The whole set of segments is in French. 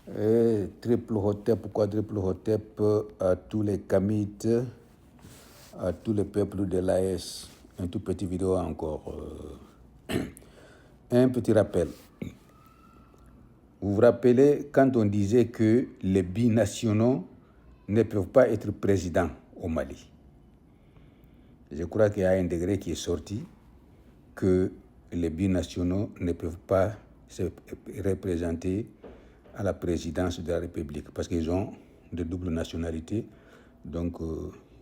Triple Hotep, quadruple Hotep, à tous les Kamites, à tous les peuples de l'AS. Un tout petit vidéo encore. Un petit rappel. Vous vous rappelez quand on disait que les binationaux ne peuvent pas être présidents au Mali. Je crois qu'il y a un degré qui est sorti que les binationaux ne peuvent pas se représenter à la présidence de la République parce qu'ils ont de double nationalité, donc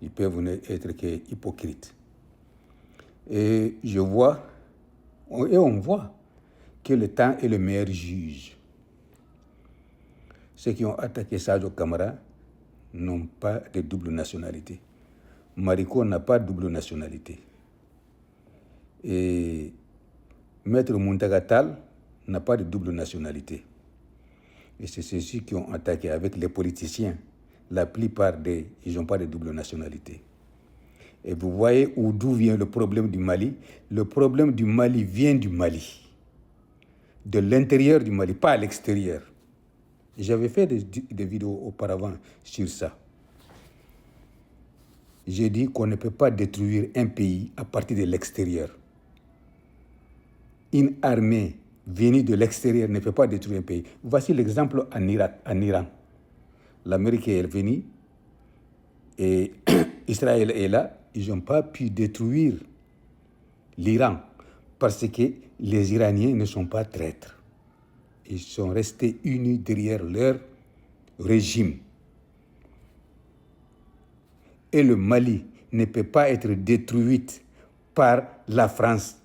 ils peuvent être qu'hypocrites. Et je vois, et on voit que le temps est le meilleur juge. Ceux qui ont attaqué Sadio Camara n'ont pas de double nationalité. Mariko n'a pas de double nationalité. Et Maître Muntagatal n'a pas de double nationalité. Et c'est ceux qui ont attaqué avec les politiciens. La plupart ils n'ont pas de double nationalité. Et vous voyez d'où vient le problème du Mali. Le problème du Mali vient du Mali. De l'intérieur du Mali, pas à l'extérieur. J'avais fait des vidéos auparavant sur ça. J'ai dit qu'on ne peut pas détruire un pays à partir de l'extérieur. Une armée venue de l'extérieur ne peut pas détruire un pays. Voici l'exemple en Iran. L'Amérique est venue et Israël est là. Ils n'ont pas pu détruire l'Iran parce que les Iraniens ne sont pas traîtres. Ils sont restés unis derrière leur régime. Et le Mali ne peut pas être détruit par la France,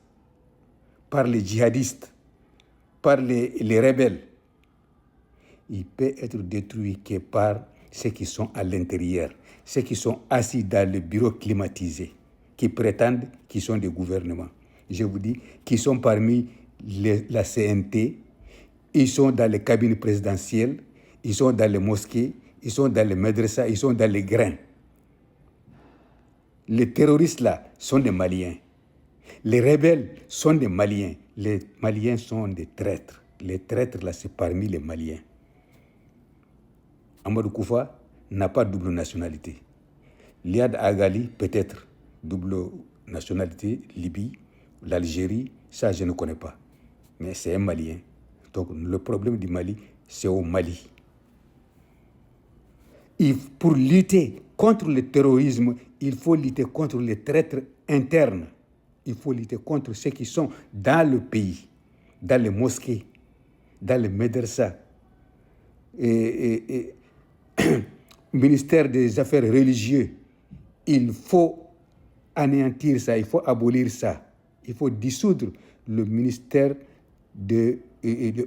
par les djihadistes, par les rebelles. Il peut être détruit que par ceux qui sont à l'intérieur, ceux qui sont assis dans le bureau climatisé, qui prétendent qu'ils sont des gouvernements. Je vous dis qu'ils sont parmi la CNT, ils sont dans les cabines présidentielles, ils sont dans les mosquées, ils sont dans les madrasas, ils sont dans les grains. Les terroristes là sont des Maliens. Les rebelles sont des Maliens. Les Maliens sont des traîtres. Les traîtres là, c'est parmi les Maliens. Amadou Koufa n'a pas de double nationalité. Liad Agali, peut-être, double nationalité, Libye, l'Algérie, ça je ne connais pas. Mais c'est un Malien. Donc le problème du Mali, c'est au Mali. Pour lutter contre le terrorisme, il faut lutter contre les traîtres internes. Il faut lutter contre ceux qui sont dans le pays, dans les mosquées, dans les médecins, et ministère des Affaires religieuses. Il faut anéantir ça, il faut abolir ça. Il faut dissoudre le ministère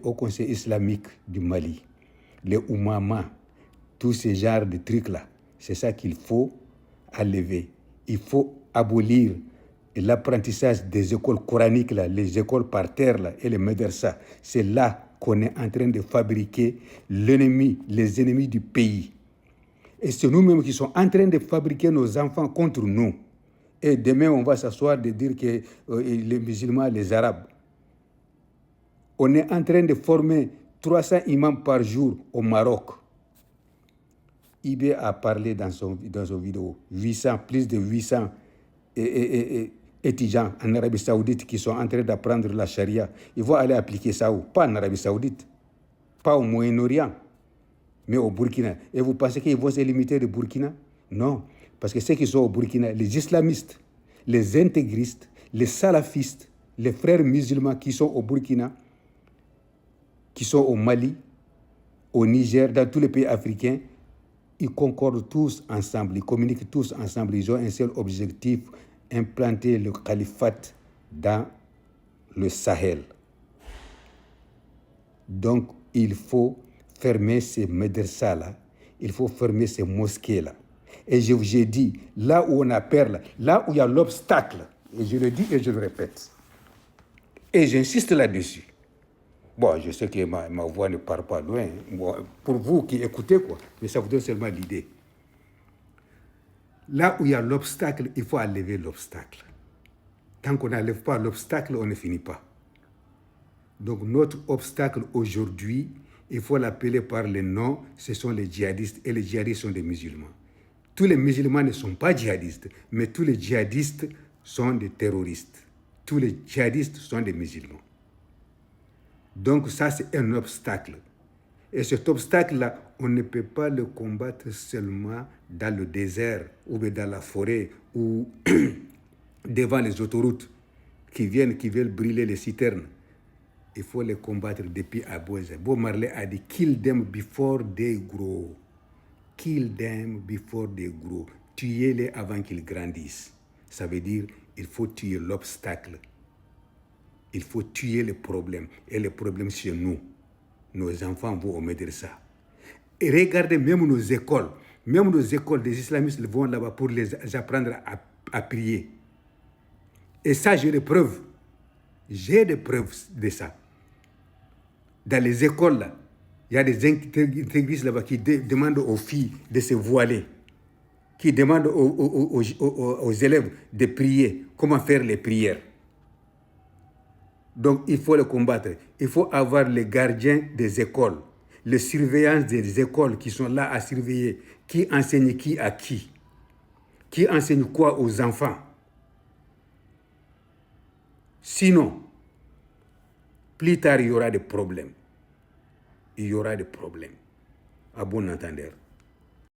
au Conseil islamique du Mali, les Oumama, tous ces genres de trucs-là. C'est ça qu'il faut enlever. Il faut abolir l'apprentissage des écoles coraniques, là, les écoles par terre là, et les médecins. C'est là qu'on est en train de fabriquer l'ennemi, les ennemis du pays. Et c'est nous-mêmes qui sommes en train de fabriquer nos enfants contre nous. Et demain, on va s'asseoir de dire que les musulmans, les arabes. On est en train de former 300 imams par jour au Maroc. IB a parlé dans son vidéo, plus de 800 étudiants en Arabie Saoudite qui sont en train d'apprendre la charia. Ils vont aller appliquer ça où? Pas en Arabie Saoudite, pas au Moyen-Orient, mais au Burkina. Et vous pensez qu'ils vont se limiter au Burkina? Non, parce que ceux qui sont au Burkina, les islamistes, les intégristes, les salafistes, les frères musulmans qui sont au Burkina, qui sont au Mali, au Niger, dans tous les pays africains, ils concordent tous ensemble, ils communiquent tous ensemble. Ils ont un seul objectif, implanter le califat dans le Sahel. Donc, il faut fermer ces médecins-là, il faut fermer ces mosquées-là. Et je vous ai dit, là où on a peur, là où il y a l'obstacle, et je le dis et je le répète, et j'insiste là-dessus. Bon, je sais que ma voix ne part pas loin, bon, pour vous qui écoutez, quoi, mais ça vous donne seulement l'idée. Là où il y a l'obstacle, il faut enlever l'obstacle. Tant qu'on n'enlève pas l'obstacle, on ne finit pas. Donc notre obstacle aujourd'hui, il faut l'appeler par le nom, ce sont les djihadistes, et les djihadistes sont des musulmans. Tous les musulmans ne sont pas djihadistes, mais tous les djihadistes sont des terroristes. Tous les djihadistes sont des musulmans. Donc ça, c'est un obstacle. Et cet obstacle-là, on ne peut pas le combattre seulement dans le désert ou dans la forêt ou devant les autoroutes qui veulent brûler les citernes. Il faut les combattre depuis à Boise. Bob Marley a dit « Kill them before they grow ». Kill them before they grow. Tuez-les avant qu'ils grandissent. Ça veut dire il faut tuer l'obstacle. Il faut tuer le problème. Et le problème, c'est nous. Nos enfants vont au médersa. Et regardez même nos écoles. Même nos écoles des islamistes vont là-bas pour les apprendre à prier. Et ça, j'ai des preuves. J'ai des preuves de ça. Dans les écoles, là, il y a des intégristes là-bas qui demandent aux filles de se voiler, qui demandent aux élèves de prier, comment faire les prières. Donc, il faut le combattre. Il faut avoir les gardiens des écoles, les surveillants des écoles qui sont là à surveiller, qui enseigne qui à qui enseigne quoi aux enfants. Sinon, plus tard, il y aura des problèmes. Il y aura des problèmes. À bon entendeur.